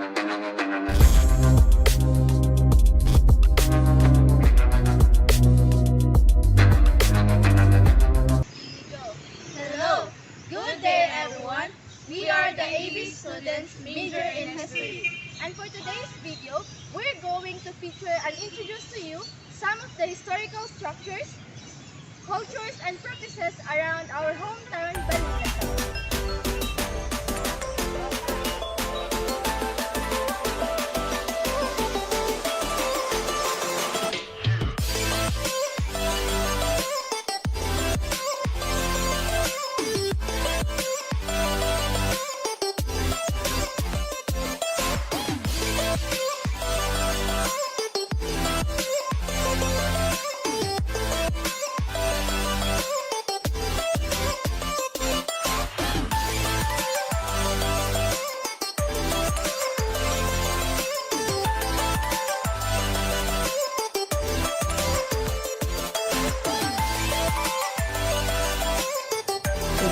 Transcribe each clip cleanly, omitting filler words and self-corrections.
Hello! Good day, everyone! We are the AB students major in history. And for today's video, we're going to feature and introduce to you some of the historical structures, cultures, and practices around our hometown, Balingasag.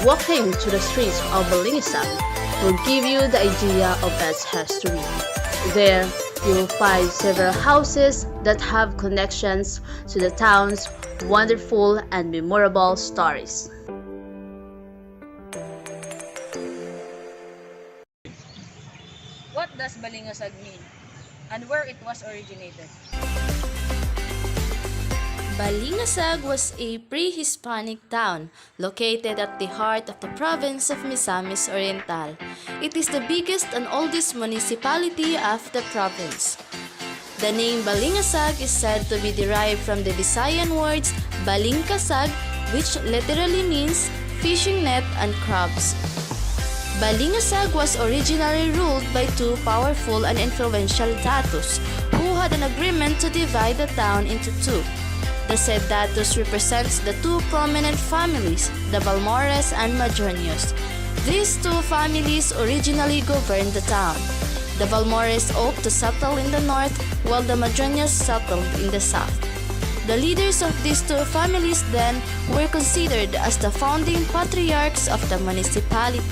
Walking to the streets of Balingasag will give you the idea of its history. There, you will find several houses that have connections to the town's wonderful and memorable stories. What does Balingasag mean, and where it was originated? Balingasag was a pre-Hispanic town located at the heart of the province of Misamis, Oriental. It is the biggest and oldest municipality of the province. The name Balingasag is said to be derived from the Visayan words Balingasag, which literally means fishing net and crabs. Balingasag was originally ruled by two powerful and influential datus who had an agreement to divide the town into two. The said datus represents the two prominent families, the Balmores and Majornios. These two families originally governed the town. The Balmores hoped to settle in the north, while the Majornios settled in the south. The leaders of these two families then were considered as the founding patriarchs of the municipality.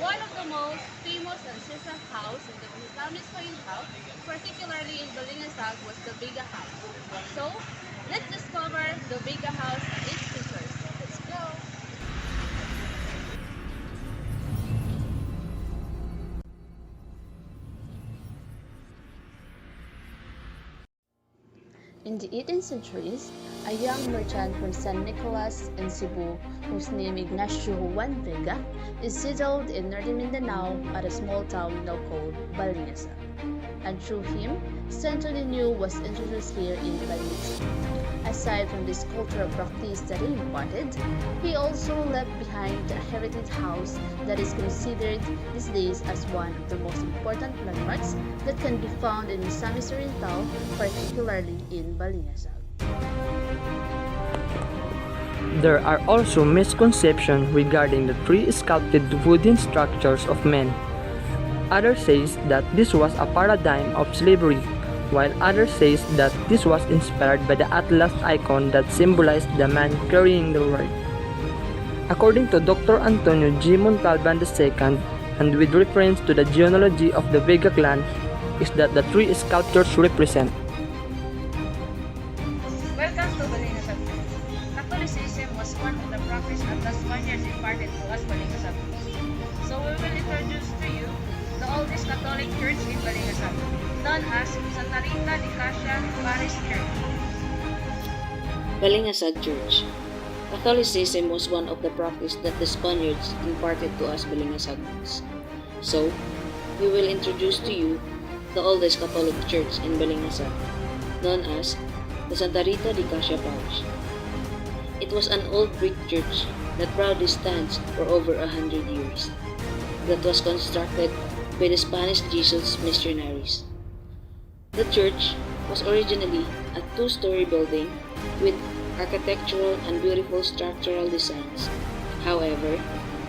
One of the most famous ancestral house in the Misamis Oriental, particularly in Balingasag, was the Biga House. So, let's discover the Biga House and its features. Let's go! In the 18th centuries, a young merchant from San Nicolas in Cebu, whose name Ignacio Juan Vega, is settled in northern Mindanao at a small town now called Balingasag. And through him, century new was introduced here in Balingasag. Aside from this cultural practice that he imparted, he also left behind a heritage house that is considered these days as one of the most important landmarks that can be found in Misamis Oriental, particularly in Balingasag. There are also misconceptions regarding the three sculpted wooden structures of men. Others say that this was a paradigm of slavery, while others say that this was inspired by the Atlas icon that symbolized the man carrying the world. According to Dr. Antonio G. Montalban II, and with reference to the genealogy of the Vega clan, is that the three sculptures represent Welcome to Balingasag. Catholicism was one of the practices that the Spaniards imparted to us Balingasag. So we will introduce to you the oldest Catholic church in Balingasag, known as Santa Rita de Casia Parish Church. Balingasag Church. Catholicism was one of the practices that the Spaniards imparted to us Balingasagans. So, we will introduce to you the oldest Catholic church in Balingasag, known as the Santa Rita de Casia Parish. It was an old brick church that proudly stands for over 100 years, that was constructed by the Spanish Jesus missionaries. The church was originally a two-story building with architectural and beautiful structural designs. However,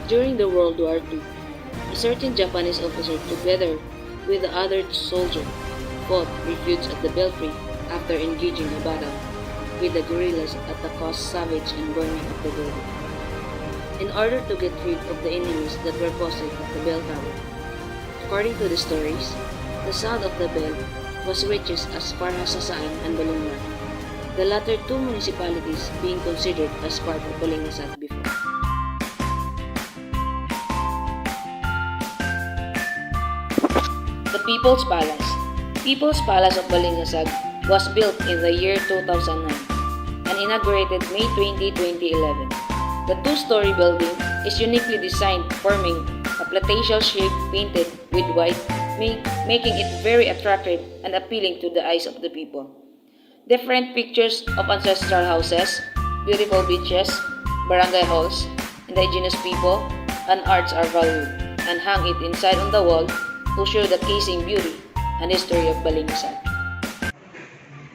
during the World War II, a certain Japanese officer, together with the other soldier, fought refuge at the belfry after engaging a battle with the guerrillas at the cost savage and burning of the building. In order to get rid of the enemies that were posted at the bell tower. According to the stories, the sound of the bell was reaches as far as Sasaan and Balingasag, the latter two municipalities being considered as part of Balingasag before. The People's Palace. People's Palace of Balingasag was built in the year 2009 and inaugurated May 20, 2011. The two-story building is uniquely designed, forming a plateau shape painted with white, making it very attractive and appealing to the eyes of the people. Different pictures of ancestral houses, beautiful beaches, barangay halls, indigenous people, and arts are valued and hang it inside on the wall to show the casing beauty and history of Balingasag.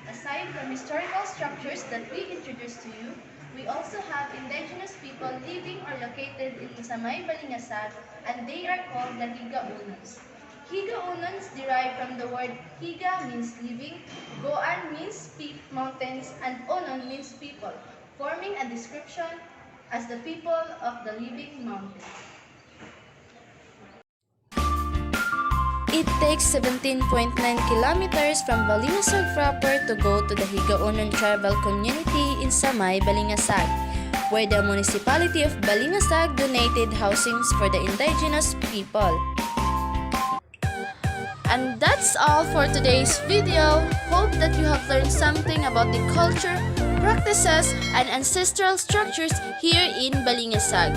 Aside from historical structures that we introduced to you, we also have indigenous people living or located in Misamis, Balingasag, and they are called the Higa-Unons. Higa-Unons derive from the word Higa means living, Goan means mountains, and Unon means people, forming a description as the people of the living mountains. It takes 17.9 kilometers from Balingasag proper to go to the Higa-Unon tribal community in Samay, Balingasag, where the municipality of Balingasag donated housings for the indigenous people. And that's all for today's video. Hope that you have learned something about the culture, practices, and ancestral structures here in Balingasag.